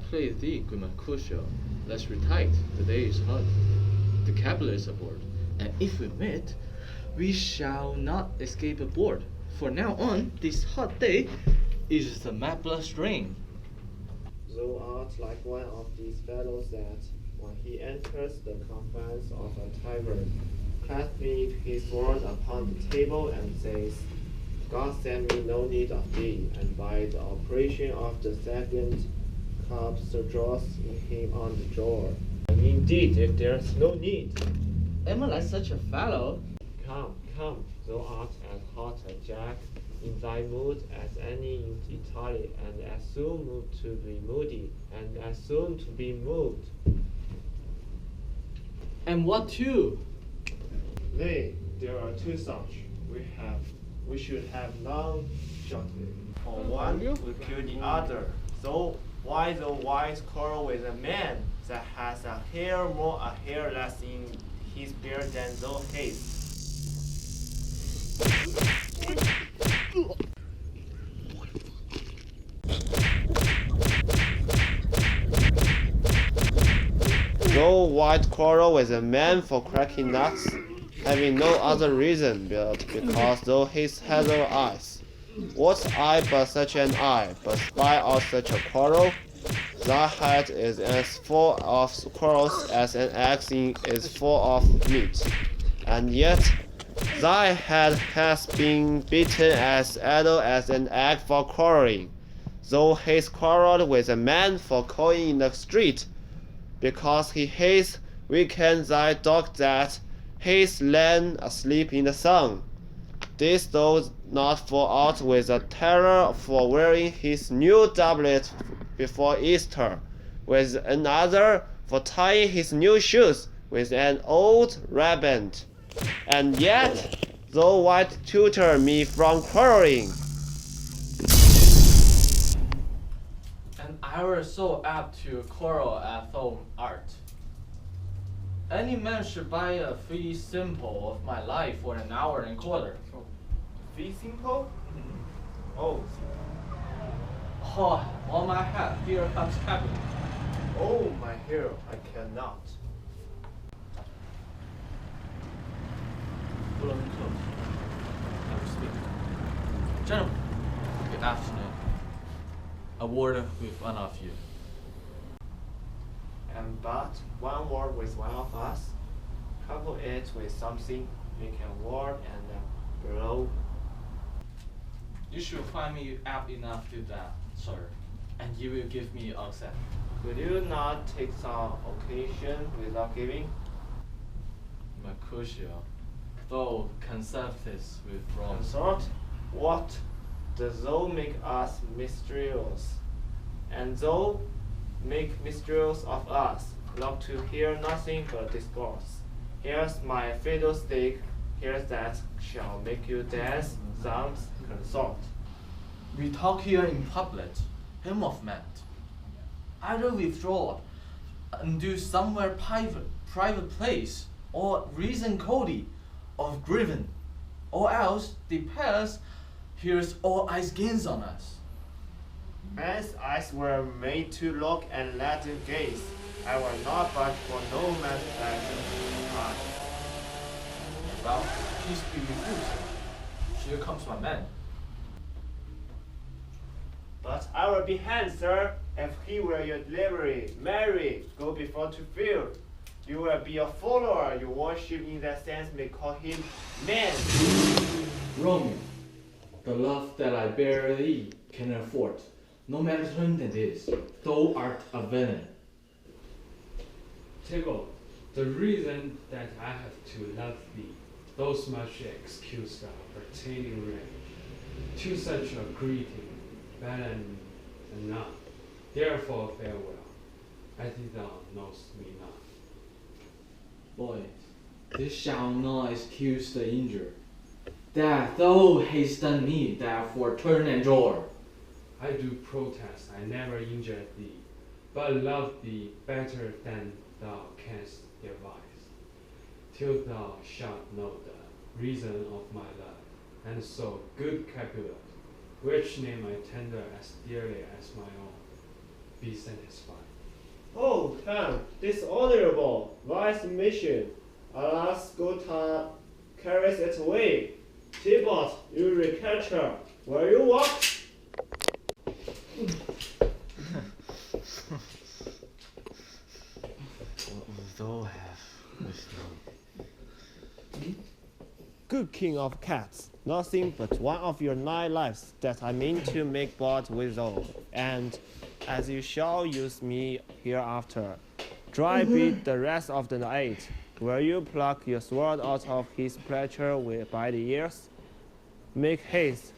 play thee, good Mercutio. Let's retire. The day is hot. The capital is aboard. And if we meet, we shall not escape aboard. For now on, this hot day is the mapless rain. Thou art like one of these fellows that, when he enters the confines of a tavern, clasping his sword upon the table and says, God send me no need of thee, and by the operation of the second cup draws him on the drawer. And indeed, if there's no need. Am I like such a fellow? Come, come, thou art as hot a Jack in thy mood as any in Italy, and as soon moved to be moody, and as soon to be moved. And what too? Nay, there are two such. We should have none shortly. For one will kill the other. So why the white quarrel with a man that has a hair more a hair less in his beard than thou hast? No white quarrel with a man for cracking nuts, having no other reason but because thou hast hazel eyes. What's eye but such an eye, but spy of such a quarrel? Thy head is as full of quarrels as an axe is full of meat, and yet thy head has been beaten as idle as an egg for quarreling. Thou hast quarrelled with a man for calling in the street, because he hates weakened thy dog that hates lain asleep in the sun. This does not fall out with a terror for wearing his new doublet before Easter, with another for tying his new shoes with an old riband. And yet thou wilt tutor me from quarreling. And I were so apt to quarrel at thou art. Any man should buy a fee simple of my life for an hour and quarter. Fee simple? Oh, Oh, on my head, here comes capital. oh, my hero, I cannot. Follow me close. I will speak. Gentlemen, good afternoon. A word with one of you. And but one word with one of us, couple it with something, make a word and a blow. You should find me apt enough to do that, sir, and you will give me access. Could you not take some occasion without giving? Mercutio, though conservatives with Rome. Consort? What? Does thou make us mysterious? And thou make mysterious of us, love to hear nothing but discourse. Here's my fiddlestick, here's that shall make you dance, sounds, consort. We talk here in public, hymn of man. Either withdraw and do somewhere private place, or reason coldly of grieving, or else the past hears all eyes gaze on us. Man's eyes were made to look and let it gaze. I will not but for no man's pleasure. Well, peace be with you, sir. Here comes my man. But I will be hanged, sir, if he were your delivery. Mary, go before to field. You will be a follower. Your worship in that sense may call him man. Romeo, the love that I bear thee can afford, no matter whom it is, thou art a villain. Tycho, the reason that I have to love thee, those much excuse the pertaining range, to such a greeting, better than none. Therefore farewell, as thou knowest me not. Boys, this shall not excuse the injury. That thou hast done me, therefore turn and draw. I do protest I never injured thee, but love thee better than thou canst devise, till thou shalt know the reason of my love, and so good Capulet, which name I tender as dearly as my own. be satisfied. Oh, come, dishonorable, vice mission. Alas, Gotha carries it away. Tybalt, you recapture. Where you walk? Thou have wisdom. Good king of cats, nothing but one of your 9 lives that I mean to make bold withal, and as you shall use me hereafter, dry beat the rest of the 8. Will you pluck your sword out of his pleasure by the ears? Make haste,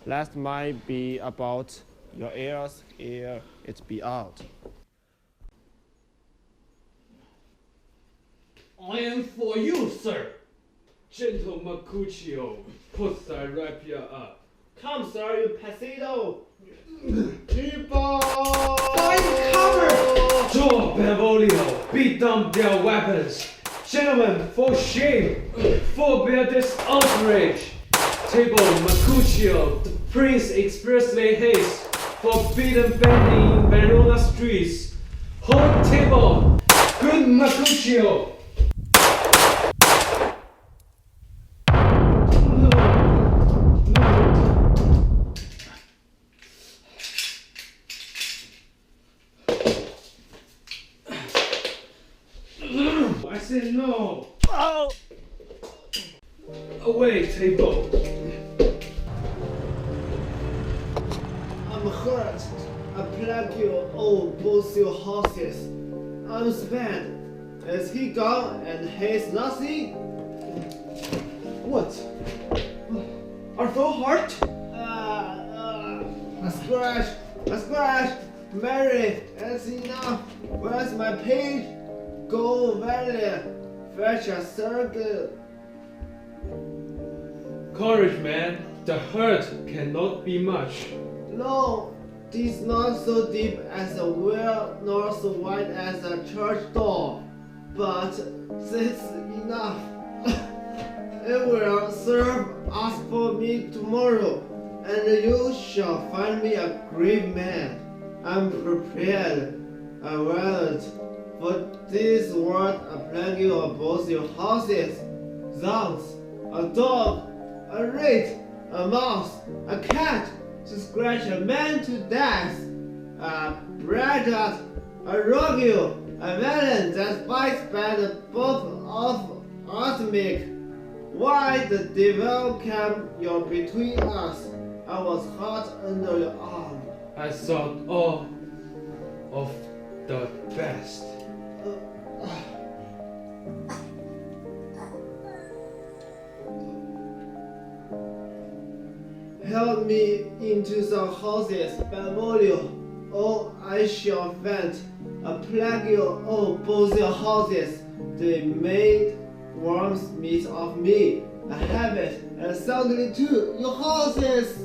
lest mine be about your ears ere it be out. I am for you, sir. Gentle Mercutio, put thy rapier up. Come, sir, you Pasido! People! Draw, Benvolio, beat down their weapons. Gentlemen, for shame, forbear this outrage. Table Mercutio, the prince expressly hates forbidden bending in Verona streets. Hold table, good Mercutio. I said no. Oh! Away, table. I'm hurt. I plague you, oh, both your horses. I'm spent. Is he gone and he's nothing? What? Art thou hurt? A scratch. Mary, that's enough. Where's my page? Go, Valley. Fetch a circle. Courage, man. The hurt cannot be much. No, this not so deep as a well, nor so wide as a church door. But this enough. It will serve us for me tomorrow, and you shall find me a great man. I'm prepared. I will. For this word I plague you of both your houses. Zounds, a dog, a rat, a mouse, a cat, to scratch a man to death, a braggart, a rogue, a villain that fights by the book of Artemis. Why the devil came you between us? I was hot under your arm. I thought all of the best. Help me into the houses, Benvolio, or I shall vent a plague you, oh, both your houses. They made worms meat of me. I have it, and soundly too, your houses.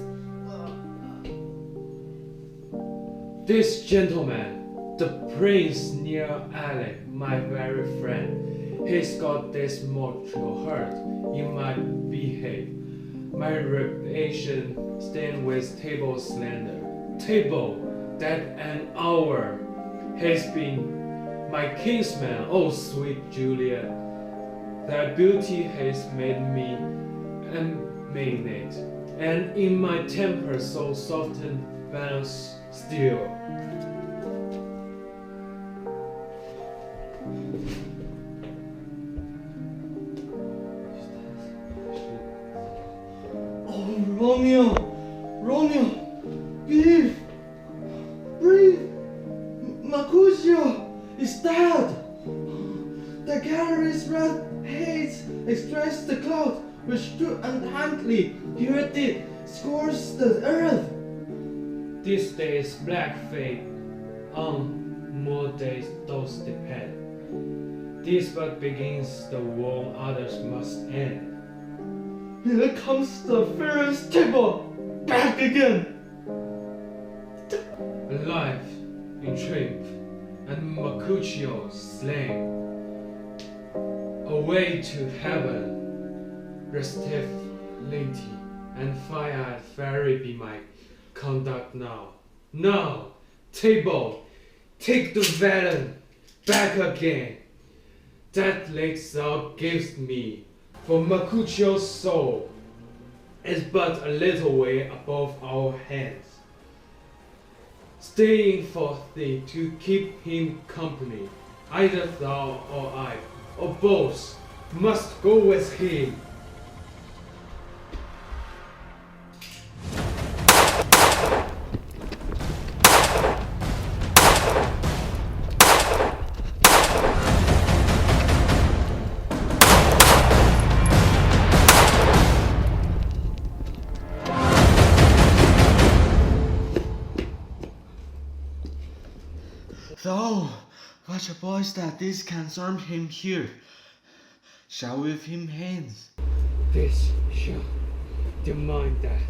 This gentleman, the Prince near Alec, my very friend, he's got this mortal hurt in my behalf. My reputation stand with table slander. Table, that an hour has been my kinsman, oh sweet Juliet. Thy beauty has made me emanate, and in my temper so softened balance still. Romeo! Romeo! Breathe! Mercutio is dead! The gallery's red haze extracts the cloud which stood untimely. Here it did, scorch the earth. This day's black fate on more days does depend. This but begins the war others must end. Here comes the fairest table back again. Alive in triumph, and Mercutio slain. Away to heaven, restive lady, and fire-eyed fairy be my conduct now. Now, table, take the villain back again. That lakes thou givest me for Mercutio's soul is but a little way above our heads. Staying for thee to keep him company, either thou or I, or both, must go with him. Though, but a boys that this concern him here, shall with him hence. This shall demand that.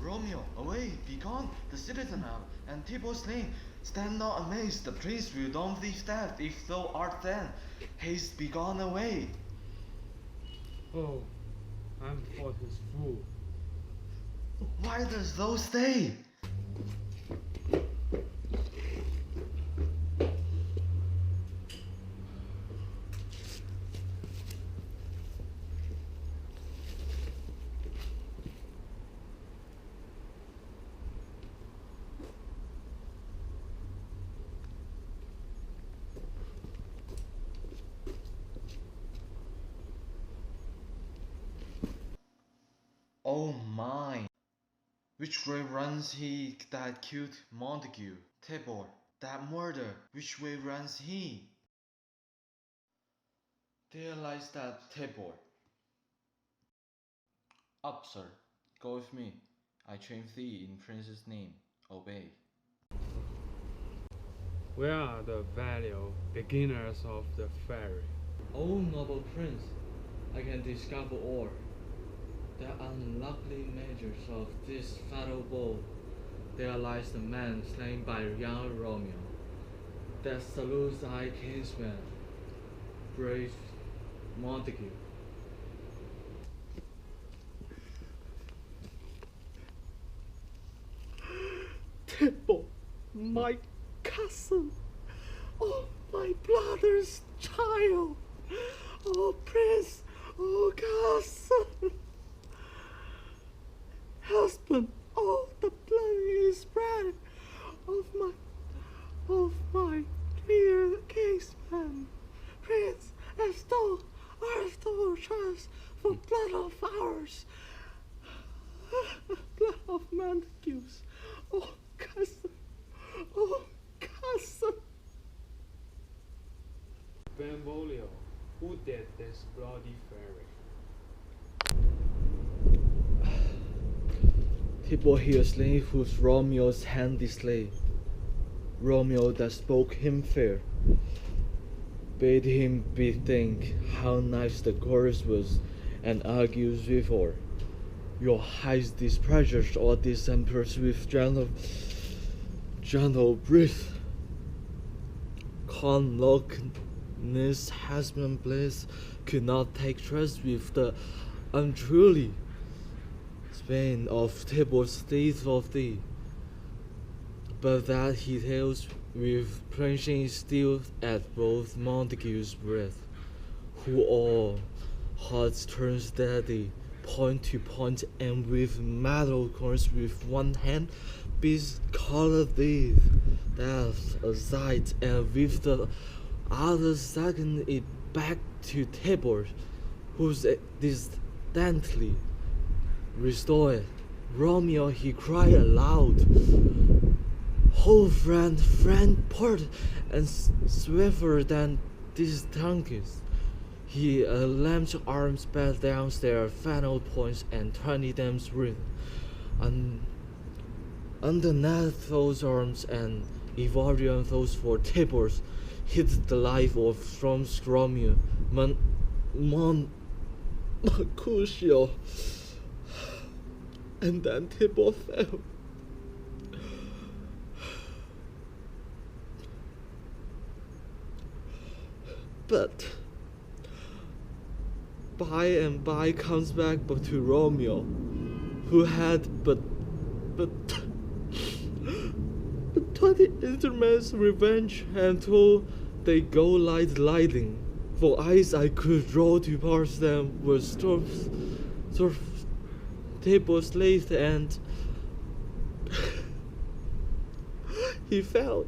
Romeo, away, be gone, the citizen have, and Thibaut slain. Stand not amazed, the priest will don't thee death, if thou art then. Haste, be gone away. Oh, I'm for his fool. Why does thou stay? Oh my! Which way runs he that killed Montague? Tibor, that murder, which way runs he? There lies that Tibor. Up, sir, go with me. I train thee in Prince's name. Obey. Where are the value beginners of the ferry? O noble prince, I can discover all. The unlucky measures of this fatal blow. There lies the man slain by young Romeo, that salutes thy kinsman, brave Montague. Tibor, my cousin, oh my brother's child, oh prince, oh cousin, husband, oh the blood is spread of my dear kinsman, prince, as thou art thou trust for blood of ours, blood of Montagues, oh cousin, oh cousin. Benvolio, who did this bloody ferry? Tibor here slain whose Romeo's hand is slain. Romeo that spoke him fair, bade him bethink how nice the chorus was, and argues before. Your highest displeasures or dissempers with gentle breath. Conloquence husband bliss could not take trust with the untruly Spain of Tibor's state of thee, but that he tells with plunging still at both Montague's breath, who all hearts turn steady, point to point, and with metal cords with one hand beats colored thee death aside, and with the other second it back to Tibor, who's distantly restored. Romeo, he cried aloud. Oh, friend, part and swifter than these tongues. He lamped arms back down their final points and 20 them written. And underneath those arms and evolving those four tables hid the life of Strom's Romeo, Mercutio. And then table fell. But by and by comes back but to Romeo, who had but 20 instruments revenge until they go lighting. For eyes I could roll to parse them were table slaves, and he felt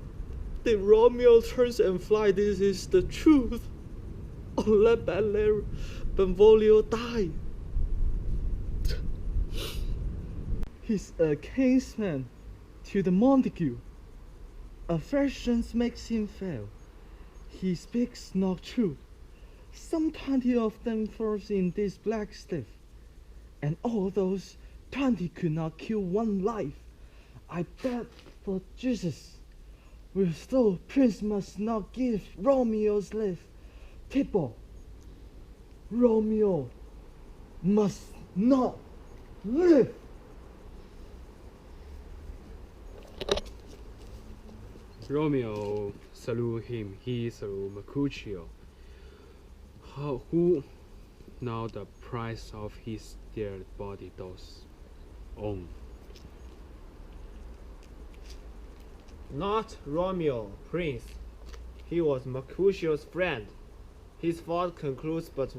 that Romeo turns and fly. This is the truth. Oh, let Benvolio die. He's a kinsman to the Montague. Affection makes him fail. He speaks not true. Some 20 of them falls in this black stiff, and all those 20 could not kill one life. I bet for Jesus, with though Prince must not give Romeo's life. Tibble, Romeo must not live. Romeo salute him, he salute Mercutio. Who now the price of his dear body does own? Not Romeo, Prince. He was Mercutio's friend. His fault concludes, but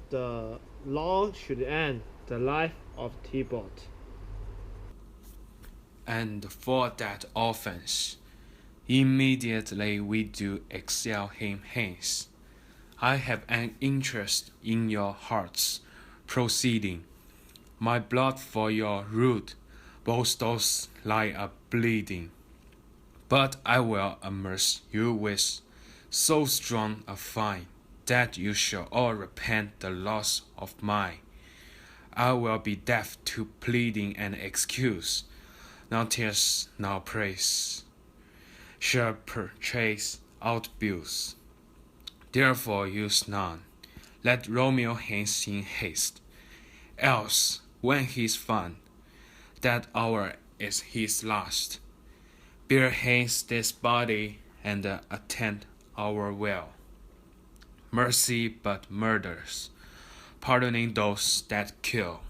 the law should end the life of Tybalt. And for that offense, immediately we do exile him hence. I have an interest in your heart's proceeding. My blood for your root, both those lie a bleeding. But I will immerse you with so strong a fine, that you shall all repent the loss of mine. I will be deaf to pleading and excuse, now tears, now praise, shall purchase out bills. Therefore use none, let Romeo hence in haste, else when he's found, that hour is his last. Bear hence this body, and attend our will. Mercy but murders, pardoning those that kill.